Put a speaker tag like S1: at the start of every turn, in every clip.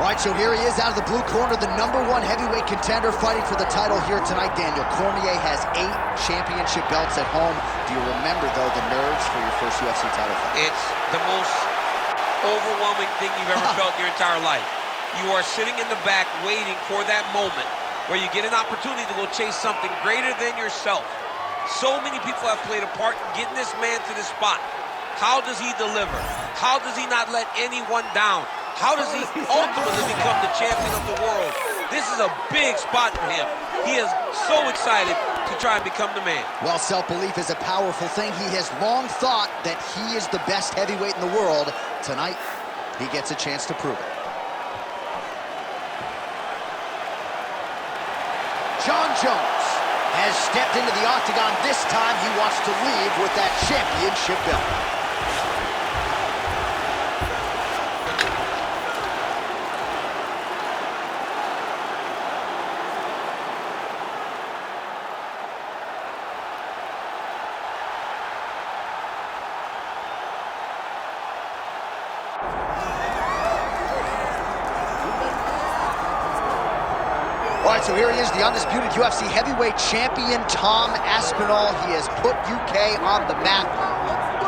S1: All right, so here he is out of the blue corner, the #1 heavyweight contender fighting for the title here tonight. Daniel Cormier has 8 championship belts at home. Do you remember, though, the nerves for your first UFC title fight?
S2: It's the most overwhelming thing you've ever felt in your entire life. You are sitting in the back waiting for that moment where you get an opportunity to go chase something greater than yourself. So many people have played a part in getting this man to this spot. How does he deliver? How does he not let anyone down? How does he ultimately become the champion of the world? This is a big spot for him. He is so excited to try and become the man.
S1: Well, self-belief is a powerful thing. He has long thought that he is the best heavyweight in the world. Tonight, he gets a chance to prove it. Jon Jones has stepped into the octagon. This time, he wants to leave with that championship belt. All right, so here he is, the undisputed UFC heavyweight champion, Tom Aspinall. He has put UK on the map,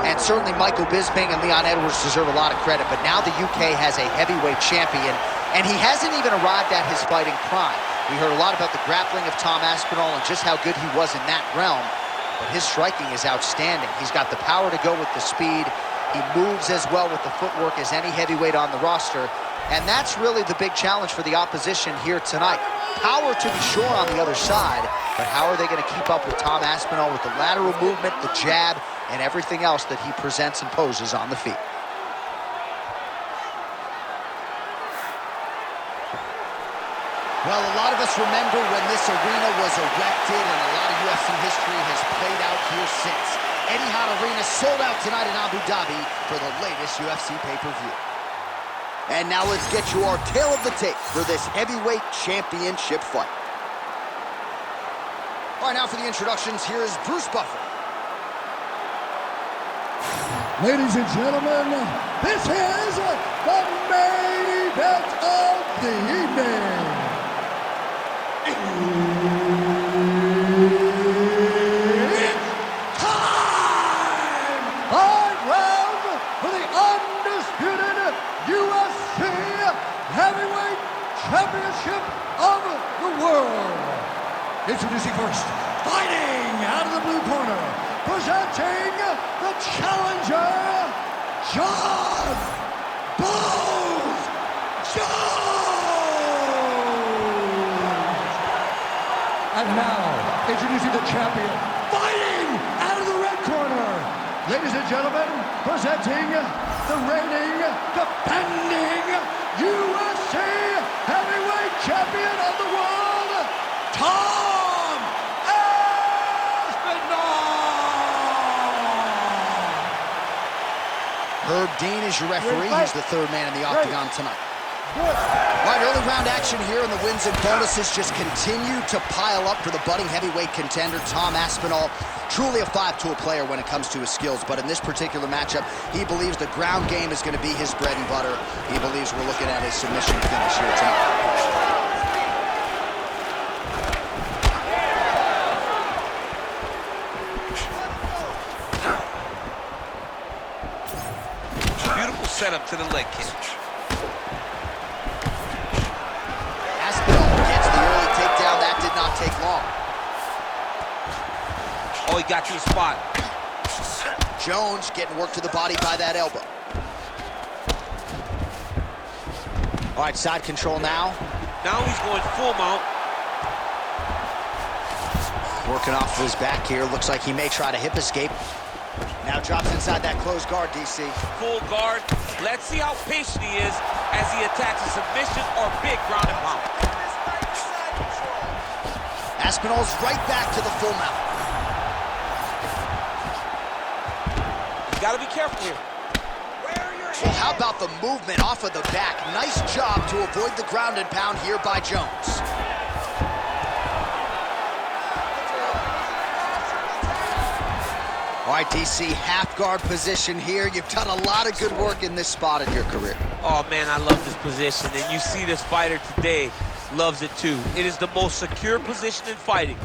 S1: and certainly Michael Bisping and Leon Edwards deserve a lot of credit, but now the UK has a heavyweight champion, and he hasn't even arrived at his fighting prime. We heard a lot about the grappling of Tom Aspinall and just how good he was in that realm, but his striking is outstanding. He's got the power to go with the speed. He moves as well with the footwork as any heavyweight on the roster, and that's really the big challenge for the opposition here tonight. Power to be sure on the other side, but how are they going to keep up with Tom Aspinall with the lateral movement, the jab, and everything else that he presents and poses on the feet? Well, a lot of us remember when this arena was erected, and a lot of UFC history has played out here since. Etihad Arena sold out tonight in Abu Dhabi for the latest UFC pay-per-view. And now let's get you our tale of the tape for this heavyweight championship fight. All right, now for the introductions, here is Bruce Buffer.
S3: Ladies and gentlemen, this is the main event of the evening. It's time! 5 rounds for the undisputed UFC Heavyweight Championship of the world. Introducing first, fighting out of the blue corner, presenting the challenger, Jon Jones. And now, introducing the champion, fighting out of the red corner. Ladies and gentlemen, presenting the reigning, defending UFC Heavyweight Champion of the world, Tom Aspinall!
S1: Herb Dean is your referee. He's the third man in the octagon tonight. All right, early round action here, and the wins and bonuses just continue to pile up for the budding heavyweight contender, Tom Aspinall. Truly a 5-tool player when it comes to his skills, but in this particular matchup, he believes the ground game is going to be his bread and butter. He believes we're looking at a submission finish here tonight.
S2: Beautiful setup to the leg kick.
S1: That did not take long.
S2: Oh, he got to the spot.
S1: Jones getting worked to the body by that elbow. All right, side control now.
S2: Now he's going full mount.
S1: Working off of his back here. Looks like he may try to hip escape. Now drops inside that closed guard, DC.
S2: Full guard. Let's see how patient he is as he attacks a submission or big ground and pound.
S1: Aspinall's right back to the full mount.
S2: You gotta be careful here.
S1: Well, how about the movement off of the back? Nice job to avoid the ground and pound here by Jones. All All right, DC, half guard position here. You've done a lot of good work in this spot in your career.
S2: Oh, man, I love this position, and you see this fighter today loves it too. It is the most secure position in fighting.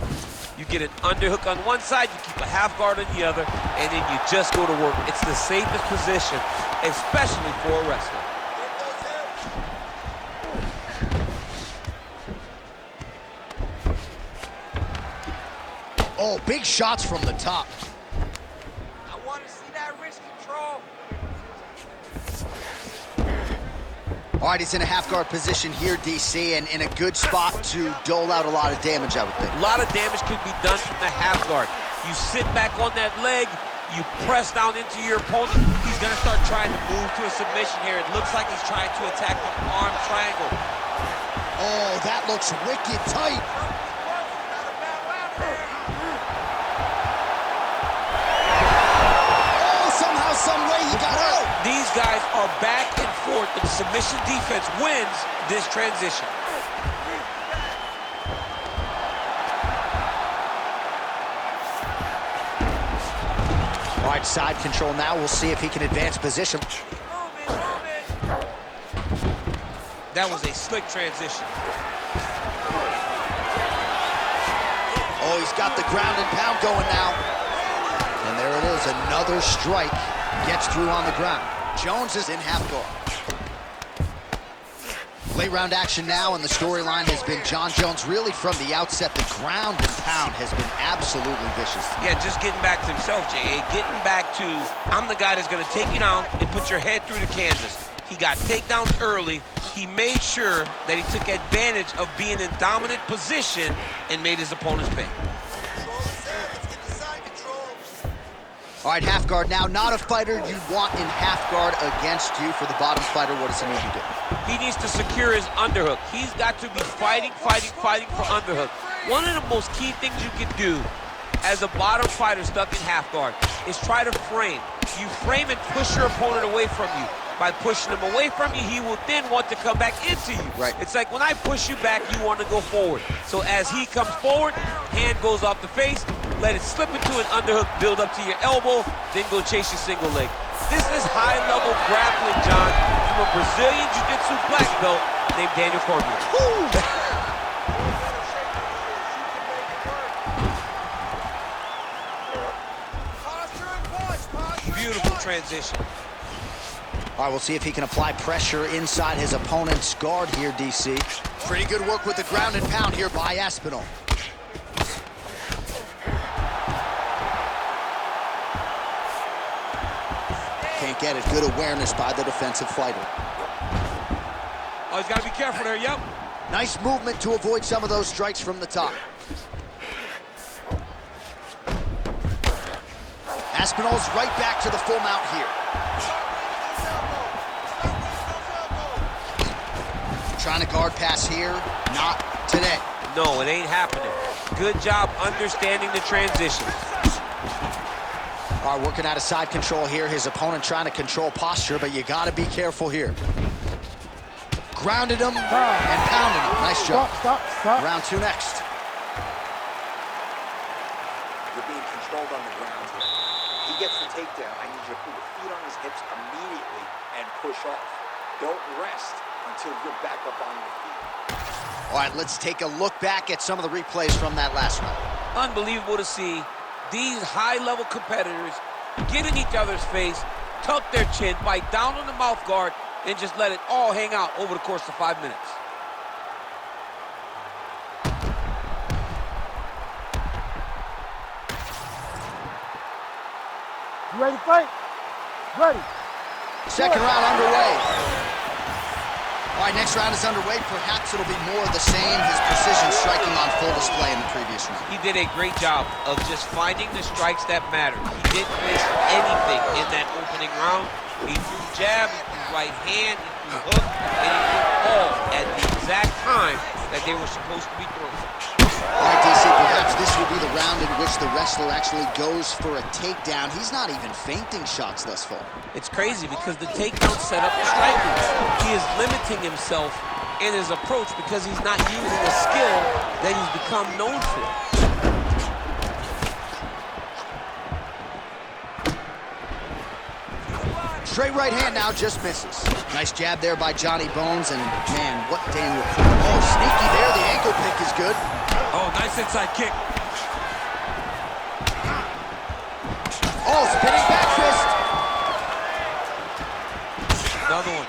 S2: You get an underhook on one side, you keep a half guard on the other, and then you just go to work. It's the safest position, especially for a wrestler.
S1: Oh, big shots from the top.
S2: I want to see that wrist control.
S1: All right, he's in a half guard position here, DC, and in a good spot to dole out a lot of damage, I would think.
S2: A lot of damage can be done from the half guard. You sit back on that leg, you press down into your opponent. He's going to start trying to move to a submission here. It looks like he's trying to attack the arm triangle.
S1: Oh, that looks wicked tight. Some way he got out.
S2: These guys are back and forth, and submission defense wins this transition.
S1: All right, side control now. We'll see if he can advance position.
S2: That was a slick transition.
S1: Oh, he's got the ground and pound going now. And there it is, another strike. Gets through on the ground. Jones is in half guard. Late round action now, and the storyline has been Jon Jones really from the outset. The ground and pound has been absolutely vicious.
S2: Yeah, just getting back to himself, Jay. Getting back to, I'm the guy that's going to take you down and put your head through the canvas. He got takedowns early. He made sure that he took advantage of being in dominant position and made his opponents pay.
S1: All right, half guard now. Not a fighter you want in half guard against you. For the bottom fighter, what does he need to do?
S2: He needs to secure his underhook. He's got to be fighting for underhook. One of the most key things you can do as a bottom fighter stuck in half guard is try to frame. You frame and push your opponent away from you. By pushing him away from you, he will then want to come back into you.
S1: Right.
S2: It's like when I push you back, you want to go forward. So as he comes forward, hand goes off the face, let it slip into an underhook, build up to your elbow, then go chase your single leg. This is high-level grappling, John, from a Brazilian Jiu-Jitsu black belt named Daniel Cormier. Beautiful transition.
S1: All right, we'll see if he can apply pressure inside his opponent's guard here, DC. Pretty good work with the ground and pound here by Aspinall. Can't get it. Good awareness by the defensive fighter.
S2: Oh, he's got to be careful there, yep.
S1: Nice movement to avoid some of those strikes from the top. Aspinall's right back to the full mount here. Trying to guard pass here, not today.
S2: No, it ain't happening. Good job understanding the transition.
S1: All right, working out of side control here. His opponent trying to control posture, but you got to be careful here. Grounded him and pounded him. Nice job.
S3: Stop.
S1: Round two next.
S4: You're being controlled on the ground here. He gets the takedown. I need you to put your feet on his hips immediately and push off. Don't rest until you're back up on your feet.
S1: All right, let's take a look back at some of the replays from that last round.
S2: Unbelievable to see these high-level competitors get in each other's face, tuck their chin, bite down on the mouth guard, and just let it all hang out over the course of 5 minutes.
S3: You ready to fight? Ready.
S1: Second round underway. All right, next round is underway. Perhaps it'll be more of the same. His precision striking on full display in the previous round.
S2: He did a great job of just finding the strikes that mattered. He didn't waste anything in that opening round. He threw jab, he threw right hand, he threw hook, and he threw all at the exact time that they were supposed to be thrown.
S1: All right, DC, perhaps this will be the round in which the wrestler actually goes for a takedown. He's not even feinting shots thus far.
S2: It's crazy because the takedown set up the strike moves. He is limiting himself in his approach because he's not using a skill that he's become known for.
S1: Straight right hand now, just misses. Nice jab there by Johnny Bones, and man, what Daniel... Oh, sneaky there, the ankle pick is good.
S2: Oh, nice inside kick.
S1: Oh, spinning back fist.
S2: Another one.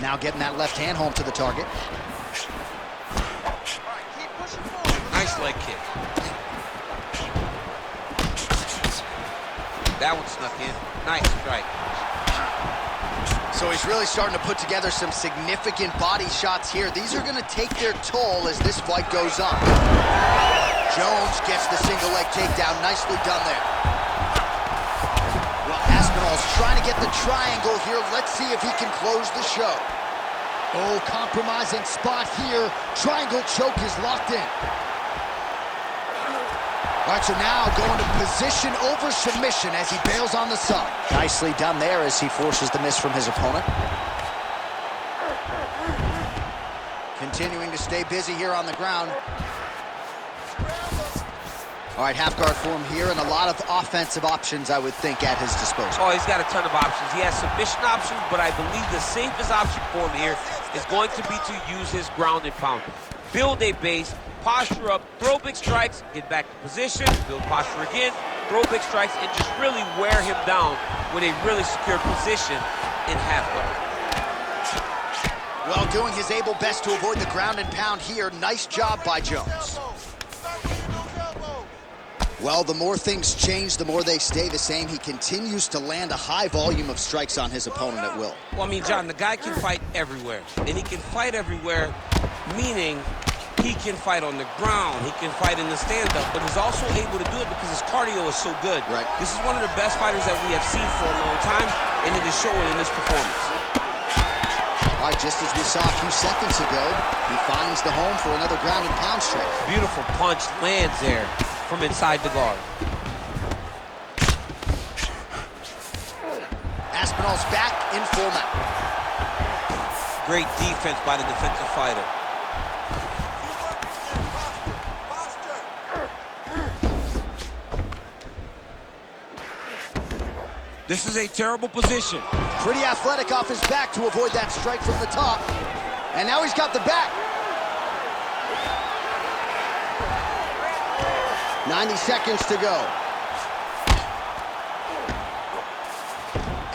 S1: Now getting that left hand home to the target.
S2: Nice leg kick. That one snuck in. Nice strike.
S1: So he's really starting to put together some significant body shots here. These are going to take their toll as this fight goes on. Jones gets the single leg takedown. Nicely done there. Well, Aspinall's trying to get the triangle here. Let's see if he can close the show. Oh, compromising spot here. Triangle choke is locked in. All right, so now going to position over submission as he bails on the sub. Nicely done there as he forces the miss from his opponent. Continuing to stay busy here on the ground. All right, half guard for him here, and a lot of offensive options, I would think, at his disposal.
S2: Oh, he's got a ton of options. He has submission options, but I believe the safest option for him here is going to be to use his ground and pound. Build a base, posture up, throw big strikes, get back to position, build posture again, throw big strikes, and just really wear him down with a really secure position in half guard.
S1: Well, doing his able best to avoid the ground and pound here. Nice job by Jones. Well, the more things change, the more they stay the same. He continues to land a high volume of strikes on his opponent at will.
S2: Well, I mean, John, the guy can fight everywhere. And he can fight everywhere, meaning he can fight on the ground, he can fight in the stand-up, but he's also able to do it because his cardio is so good.
S1: Right.
S2: This is one of the best fighters that we have seen for a long time, and it is showing in this performance.
S1: All right, just as we saw a few seconds ago, he finds the home for another ground and pound strike.
S2: Beautiful punch lands there from inside the guard.
S1: Aspinall's back in full mount.
S2: Great defense by the defensive fighter. This is a terrible position.
S1: Pretty athletic off his back to avoid that strike from the top. And now he's got the back. 90 seconds to go.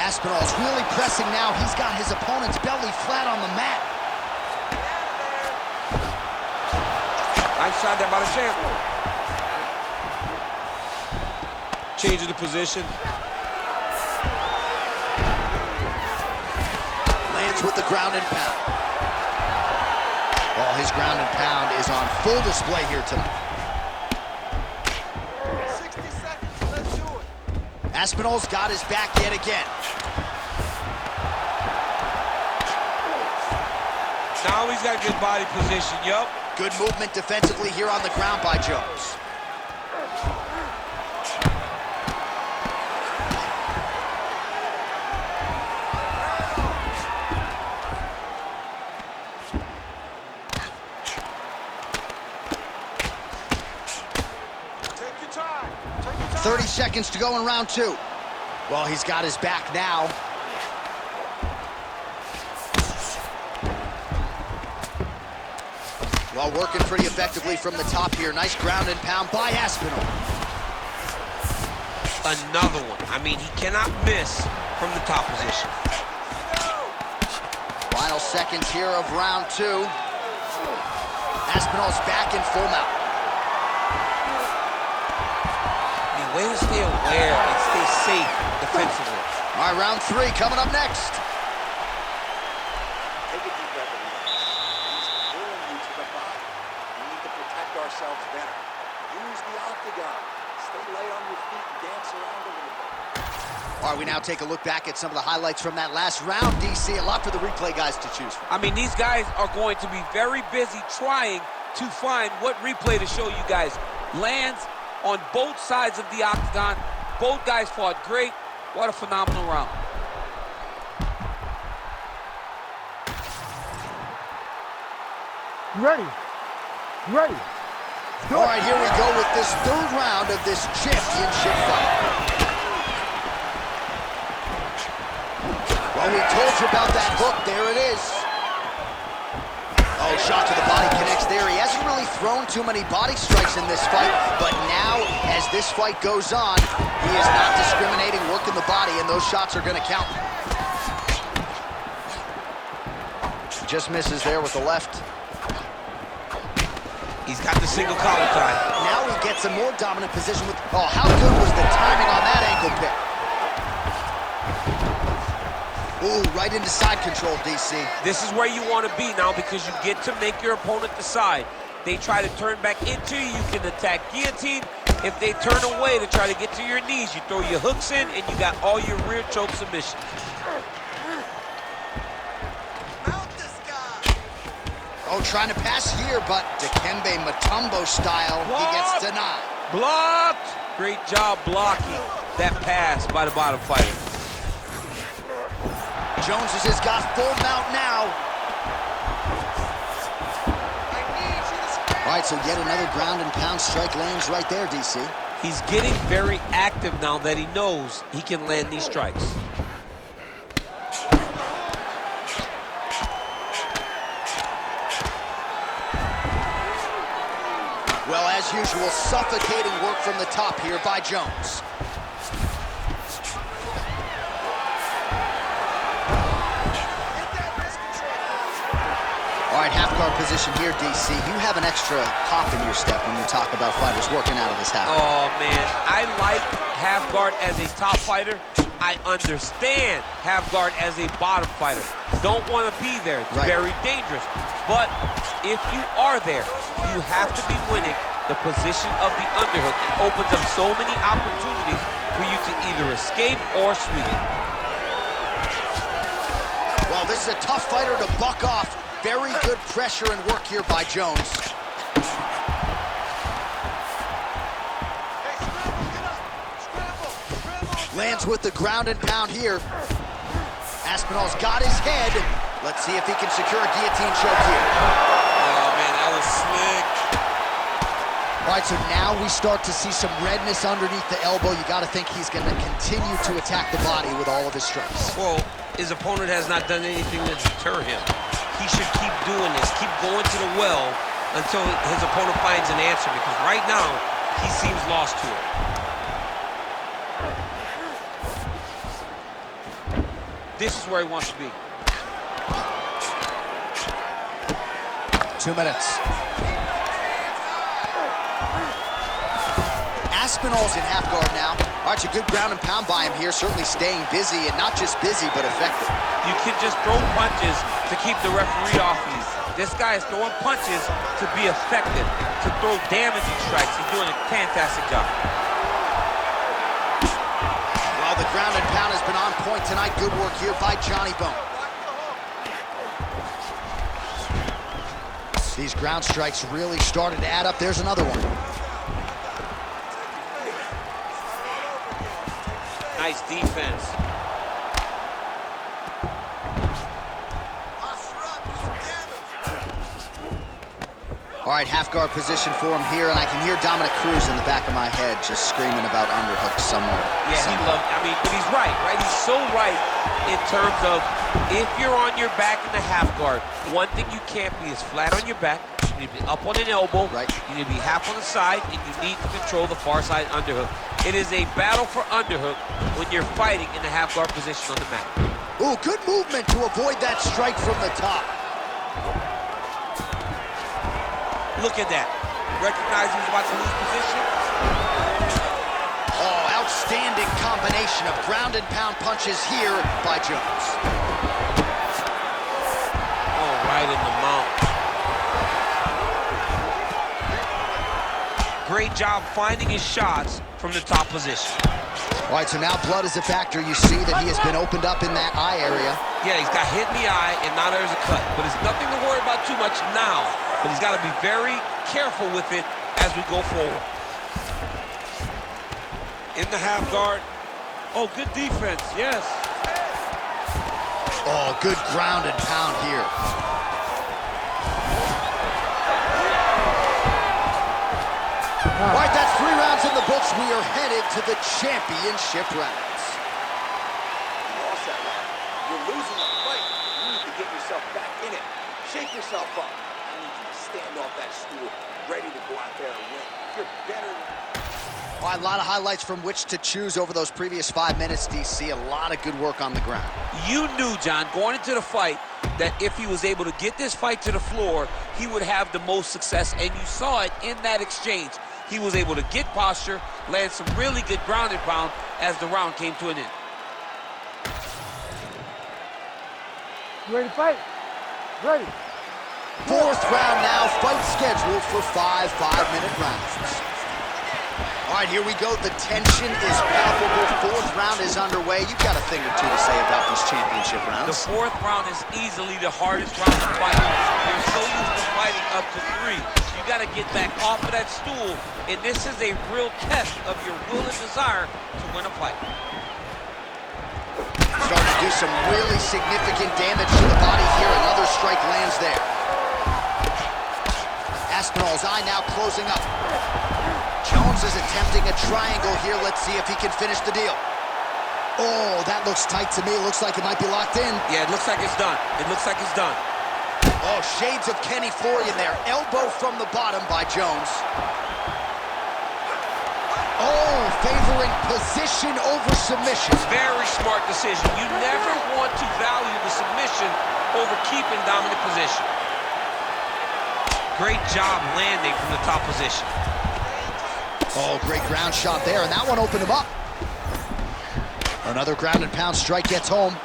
S1: Aspinall's really pressing now. He's got his opponent's belly flat on the mat.
S2: Nice shot there by the champ. Change of the position.
S1: Lands with the ground and pound. Oh, his ground and pound is on full display here tonight.
S5: 60 seconds, let's do it.
S1: Aspinall's got his back yet again.
S2: Now he's got good body position, yup.
S1: Good movement defensively here on the ground by Jones.
S5: Take your time. Take your time.
S1: 30 seconds to go in round two. Well, he's got his back now. Well, working pretty effectively from the top here. Nice ground and pound by Aspinall.
S2: Another one. I mean, he cannot miss from the top position.
S1: Final seconds here of round two. Aspinall's back in full mount.
S2: The way to stay aware and stay safe defensively.
S1: All right, round three coming up next.
S4: Take a deep breath and relax. He's pulling you to the body. We need to protect ourselves better. Use the octagon. Stay light on your feet and dance around a little bit.
S1: All right, we now take a look back at some of the highlights from that last round, DC. A lot for the replay guys to choose from.
S2: I mean, these guys are going to be very busy trying to find what replay to show you guys. Lands on both sides of the octagon. Both guys fought great. What a phenomenal round.
S3: You ready? You ready?
S1: All right, here we go with this third round of this championship fight. Well, we told you about that hook. There it is. Oh, shot to the body connects there. He hasn't really thrown too many body strikes in this fight, but now, as this fight goes on, he is not discriminating, working the body, and those shots are going to count. Just misses there with the left.
S2: He's got the single collar tie.
S1: Now he gets a more dominant position with... Oh, how good was the timing on that ankle pick? Ooh, right into side control, DC.
S2: This is where you want to be now because you get to make your opponent decide. They try to turn back into you, you can attack guillotine. If they turn away to try to get to your knees, you throw your hooks in and you got all your rear choke submissions.
S1: Oh, trying to pass here, but Dikembe Mutombo style, he gets denied.
S2: Blocked! Great job blocking that pass by the bottom fighter.
S1: Jones has got full mount now. All right, so yet another ground and pound strike lands right there, DC.
S2: He's getting very active now that he knows he can land these strikes.
S1: Well, as usual, suffocating work from the top here by Jones. All right, half guard position here, DC. You have an extra hop in your step when you talk about fighters working out of this half.
S2: Oh, man, I like half guard as a top fighter. I understand half guard as a bottom fighter. Don't want to be there. It's very dangerous. But if you are there, you have to be winning the position of the underhook. It opens up so many opportunities for you to either escape or sweep it.
S1: Well, this is a tough fighter to buck off. Very good pressure and work here by Jones. Lands with the ground and pound here. Aspinall's got his head. Let's see if he can secure a guillotine choke here.
S2: Oh, man, that was slick.
S1: All right, so now we start to see some redness underneath the elbow. You got to think he's going to continue to attack the body with all of his strikes.
S2: Well, his opponent has not done anything to deter him. He should keep doing this, keep going to the well until his opponent finds an answer, because right now, he seems lost to it. This is where he wants to be.
S1: 2 minutes. Aspinall's in half guard now. All right, a good ground and pound by him here, certainly staying busy, and not just busy, but effective.
S2: You can just throw punches to keep the referee off you. This guy is throwing punches to be effective, to throw damaging strikes. He's doing a fantastic job.
S1: Well, the ground and pound has been on point tonight. Good work here by Johnny Bone. These ground strikes really started to add up. There's another one.
S2: Nice defense.
S1: All right, half guard position for him here, and I can hear Dominic Cruz in the back of my head just screaming about underhooks somewhere.
S2: Yeah, he loves, I mean, but he's right? He's so right in terms of if you're on your back in the half guard, one thing you can't be is flat on your back. You need to be up on an elbow.
S1: Right.
S2: You need to be half on the side, and you need to control the far side underhook. It is a battle for underhook when you're fighting in the half guard position on the mat.
S1: Ooh, good movement to avoid that strike from the top.
S2: Look at that. Recognize he's about to lose position.
S1: Oh, outstanding combination of ground and pound punches here by Jones.
S2: Oh, right in the mouth. Great job finding his shots from the top position.
S1: All right, so now blood is a factor. You see that he has been opened up in that eye area.
S2: Yeah, he's got hit in the eye, and now there's a cut. But it's nothing to worry about too much now. But he's got to be very careful with it as we go forward. In the half guard. Oh, good defense, yes.
S1: Oh, good ground and pound here. All right, that's 3 rounds in the books. We are headed to the championship rounds.
S4: You lost that round. You're losing the fight. You need to get yourself back in it. Shake yourself up. I need you to stand off that stool, ready to go out there and win. You're better than...
S1: All right, a lot of highlights from which to choose over those previous 5 minutes, DC. A lot of good work on the ground.
S2: You knew, John, going into the fight, that if he was able to get this fight to the floor, he would have the most success, and you saw it in that exchange. He was able to get posture, land some really good ground and pound as the round came to an end.
S6: You ready to fight? Ready.
S1: 4th round now, fight scheduled for 5 5-minute rounds. All right, here we go. The tension is palpable. 4th round is underway. You've got a thing or two to say about these championship rounds.
S2: The 4th round is easily the hardest round to fight. You're so used to fighting up to 3. You got to get back off of that stool, and this is a real test of your will and desire to win a fight.
S1: Starting to do some really significant damage to the body here. Another strike lands there. Aspinall's eye now closing up. Jones is attempting a triangle here. Let's see if he can finish the deal. Oh, that looks tight to me. It looks like it might be locked in.
S2: Yeah, it looks like it's done. It looks like it's done.
S1: Oh, shades of Kenny Florian there. Elbow from the bottom by Jones. Oh, favoring position over submission.
S2: Very smart decision. You never want to value the submission over keeping dominant position. Great job landing from the top position.
S1: Oh, great ground shot there, and that one opened him up. Another ground and pound strike gets home.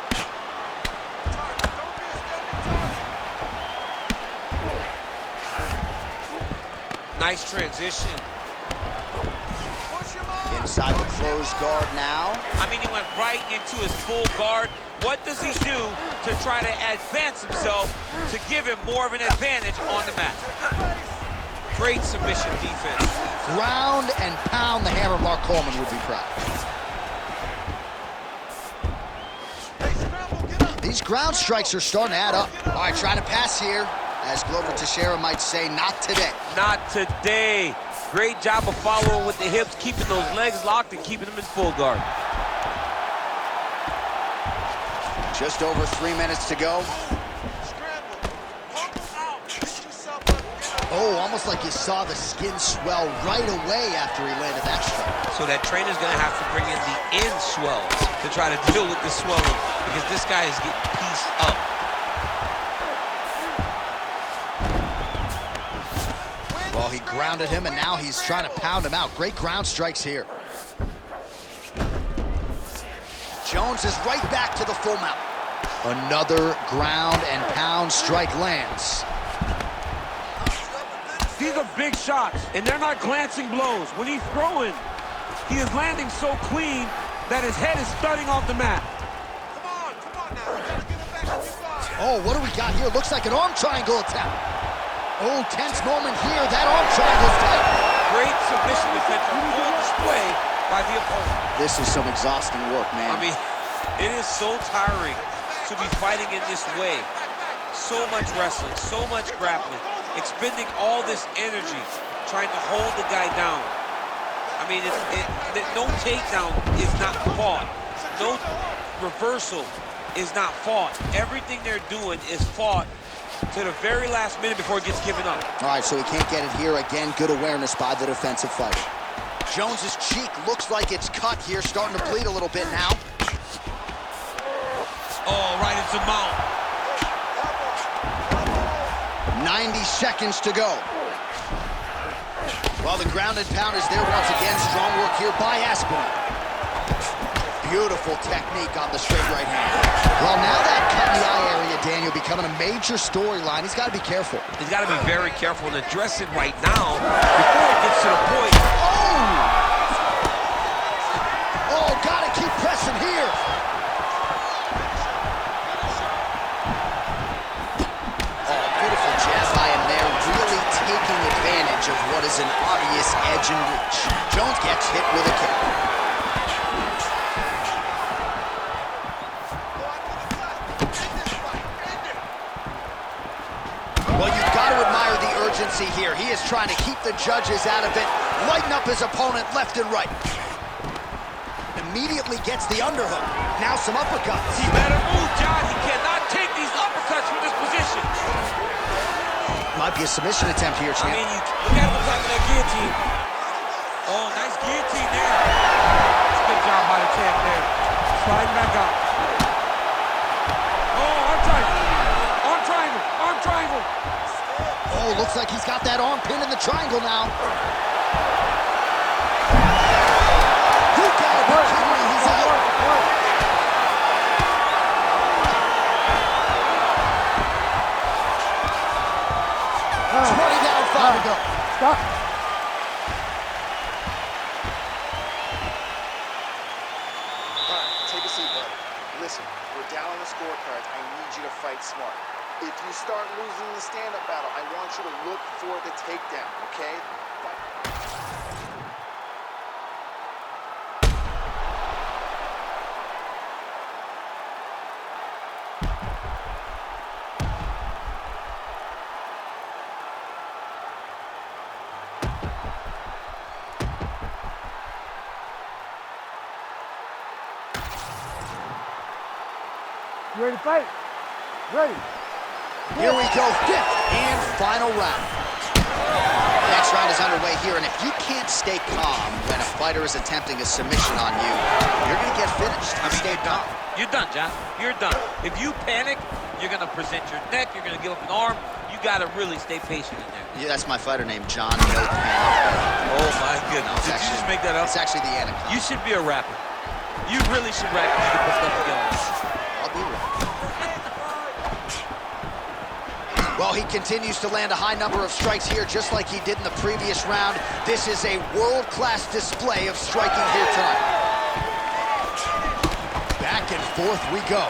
S2: Nice transition.
S1: Inside the closed guard now.
S2: I mean, he went right into his full guard. What does he do to try to advance himself to give him more of an advantage on the mat? Great submission defense.
S1: Ground and pound, the hammer. Mark Coleman would be proud. These ground strikes are starting to add up. All right, trying to pass here. As Glover Teixeira might say, not today.
S2: Not today. Great job of following with the hips, keeping those legs locked and keeping them in full guard.
S1: Just over 3 minutes to go. Oh, almost like you saw the skin swell right away after he landed that strike.
S2: So that trainer's gonna have to bring in the in swell to try to deal with the swelling, because this guy is getting pieced up.
S1: Well, he grounded him, and now he's trying to pound him out. Great ground strikes here. Jones is right back to the full mount. Another ground and pound strike lands.
S6: These are big shots, and they're not glancing blows. When he's throwing, he is landing so clean that his head is thudding off the mat.
S5: Come on now. You gotta get it back in your guard.
S1: Oh, what do we got here? Looks like an arm triangle attempt. Oh, tense moment here. That arm triangle's tight.
S2: Great submission defense on full display by the opponent.
S1: This is some exhausting work, man.
S2: I mean, it is so tiring to be fighting in this way. So much wrestling, so much grappling, expending all this energy trying to hold the guy down. I mean, no takedown is not fought. No reversal is not fought. Everything they're doing is fought to the very last minute before it gets given up.
S1: All right, so he can't get it here. Again, good awareness by the defensive fighter. Jones's cheek looks like it's cut here, starting to bleed a little bit now.
S2: Oh, right into mount.
S1: 90 seconds to go. Well, the ground and pound is there once again. Strong work here by Aspinall. Beautiful technique on the straight right hand. Well, now that cut in the eye area, Daniel, becoming a major storyline. He's got to be careful.
S2: He's got to be very careful and address it right now before it gets to the point.
S1: Oh, got to keep pressing here. Oh, beautiful jab by him there, really taking advantage of what is an obvious edge and reach. Jones gets hit with a kick. Well, you've got to admire the urgency efficiency here. He is trying to keep the judges out of it, lighten up his opponent left and right. Immediately gets the underhook. Now some uppercuts.
S6: He better move, John. He cannot take these uppercuts from this position.
S1: Might be a submission attempt here, champ.
S6: I mean, look at him attacking that guillotine. Oh, nice guillotine there. Good job by the champ there. Sliding back out. Oh, arm triangle. Arm triangle. Arm triangle.
S1: Oh, looks like he's got that arm pin in the triangle now. You gotta be kidding me, he's out. 20 down, 5 to go.
S3: Stop.
S4: All right, take a seat, bud. Listen, we're down on the scorecards. I need you to fight smart. If you start losing the stand-up battle, I want you to look for the takedown, okay?
S3: You ready to fight? Ready.
S1: Here we go, 5th and final round. Next round is underway here, and if you can't stay calm when a fighter is attempting a submission on you, you're gonna get finished. Stay calm.
S2: You're done, John. You're done. If you panic, you're going to present your neck, you're going to give up an arm. You got to really stay patient in there.
S1: Yeah, that's my fighter name, John No Panic.
S2: Oh, my goodness. Did you just make that up?
S1: It's actually the anaconda.
S2: You should be a rapper. You really should rap if you can put stuff together.
S1: I'll be right. Well, he continues to land a high number of strikes here, just like he did in the previous round. This is a world-class display of striking here tonight. Back and forth we go.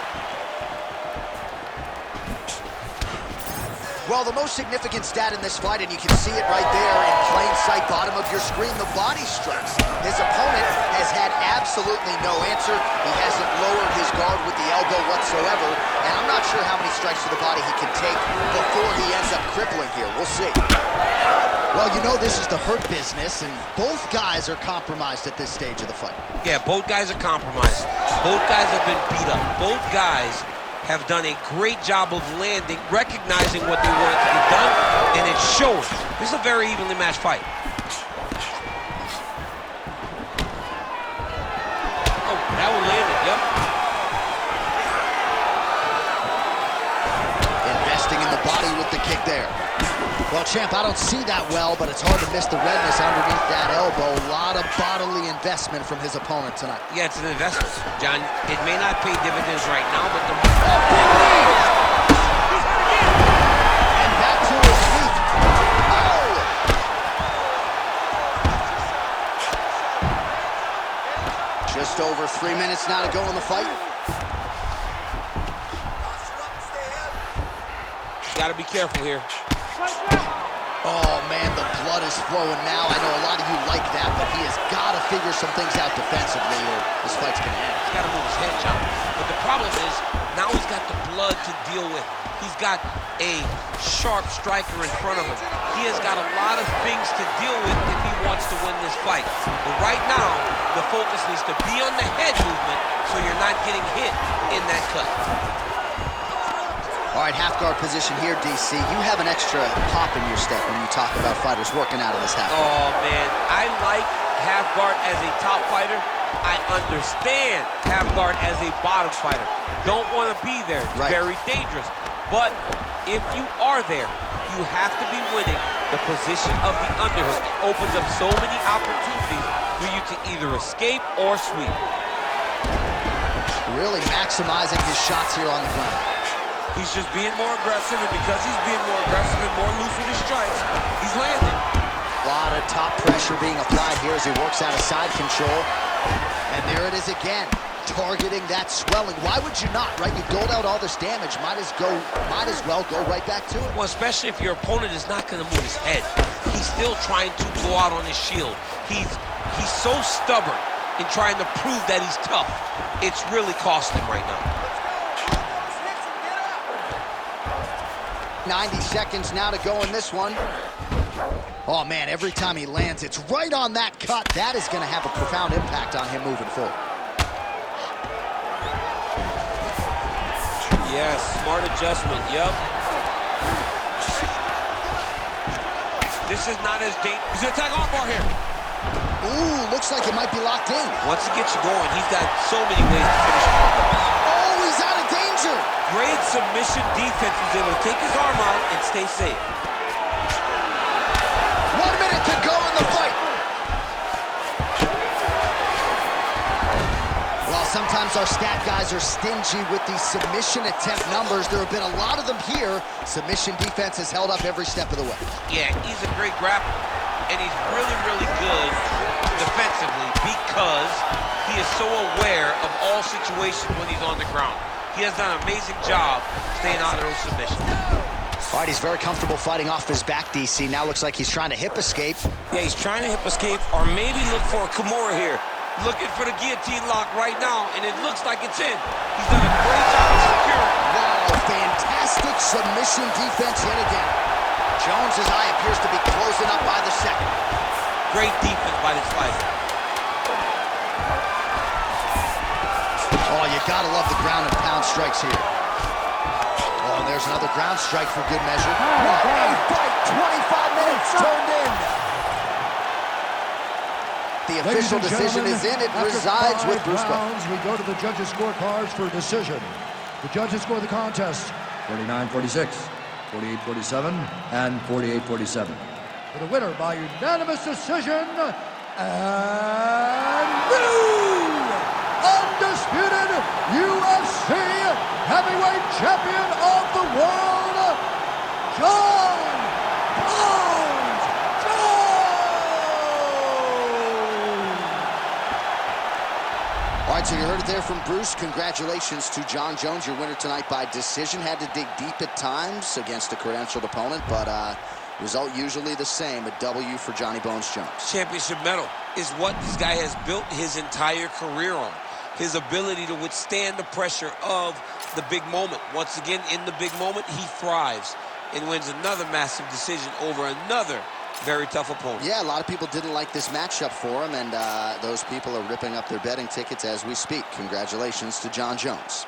S1: Well, the most significant stat in this fight, and you can see it right there in plain sight, bottom of your screen, the body strikes. His opponent has had absolutely no answer. He hasn't lowered his guard with the elbow whatsoever, and I'm not sure how many strikes to the body he can take before he ends up crippling here. We'll see. Well, you know this is the hurt business, and both guys are compromised at this stage of the fight.
S2: Yeah, both guys are compromised. Both guys have been beat up. Both guys have done a great job of landing, recognizing what they wanted to get done, and it's showing. This is a very evenly matched fight. Oh, that one landed, yep.
S1: Investing in the body with the kick there. Well, champ, I don't see that well, but it's hard to miss the redness underneath that elbow. A lot of bodily investment from his opponent tonight.
S2: Yeah, it's an investment, John. It may not pay dividends right now, but the...
S1: And back to his feet. Oh! Just over 3 minutes now to go in the fight.
S2: Gotta be careful here.
S1: Oh, man, the blood is flowing now. I know a lot of you like that, but he has got to figure some things out defensively or this fight's going to end.
S2: He's got to move his head, John. But the problem is, now he's got the blood to deal with. He's got a sharp striker in front of him. He has got a lot of things to deal with if he wants to win this fight. But right now, the focus needs to be on the head movement so you're not getting hit in that cut.
S1: All right, half guard position here, DC. You have an extra pop in your step when you talk about fighters working out of this half guard.
S2: Oh, man. I like half guard as a top fighter. I understand half guard as a bottom fighter. Don't want to be there. It's very dangerous. But if you are there, you have to be winning the position of the underhook. It opens up so many opportunities for you to either escape or sweep.
S1: Really maximizing his shots here on the ground.
S6: He's just being more aggressive, and because he's being more aggressive and more loose with his strikes, he's landing.
S1: A lot of top pressure being applied here as he works out of side control. And there it is again, targeting that swelling. Why would you not, right? You doled out all this damage, might as well go right back to it.
S2: Well, especially if your opponent is not going to move his head. He's still trying to go out on his shield. He's so stubborn in trying to prove that he's tough. It's really costing him right now.
S1: 90 seconds now to go in this one. Oh, man, every time he lands, it's right on that cut. That is going to have a profound impact on him moving forward.
S2: Yes, smart adjustment, yep. This is not as dangerous. He's going to attack armbar here.
S1: Ooh, looks like it might be locked in.
S2: Once he gets you going, he's got so many ways to finish armbars.
S1: Oh, he's out of danger.
S2: Great submission defense. He's able to take his arm out and stay safe.
S1: 1 minute to go in the fight. While sometimes our stat guys are stingy with these submission attempt numbers, there have been a lot of them here. Submission defense has held up every step of the way.
S2: Yeah, he's a great grappler, and he's really, really good defensively because he is so aware of all situations when he's on the ground. He has done an amazing job staying out of those submissions.
S1: All right, he's very comfortable fighting off his back, DC. Now looks like he's trying to hip escape.
S6: Yeah, he's trying to hip escape or maybe look for a Kimura here.
S2: Looking for the guillotine lock right now, and it looks like it's in. He's done a great job of securing.
S1: Wow, fantastic submission defense yet again. Jones's eye appears to be closing up by the second.
S2: Great defense by this fighter.
S1: Oh, you gotta love the ground and pound strikes here. Oh, and there's another ground strike for good measure. What a fight! 25 minutes turned in. The official decision is in. It resides with Bruce
S3: rounds, we go to the judges' scorecards for decision. The judges score the contest 49-46, 48-47, and 48-47. For the winner by unanimous decision, and new undisputed UFC heavyweight champion of the world, Jon Jones.
S1: All right, so you heard it there from Bruce. Congratulations to Jon Jones, your winner tonight by decision. Had to dig deep at times against a credentialed opponent, but result usually the same, a W for Johnny Bones Jones.
S2: Championship medal is what this guy has built his entire career on. His ability to withstand the pressure of the big moment. Once again, in the big moment, he thrives and wins another massive decision over another very tough opponent.
S1: Yeah, a lot of people didn't like this matchup for him, and those people are ripping up their betting tickets as we speak. Congratulations to Jon Jones.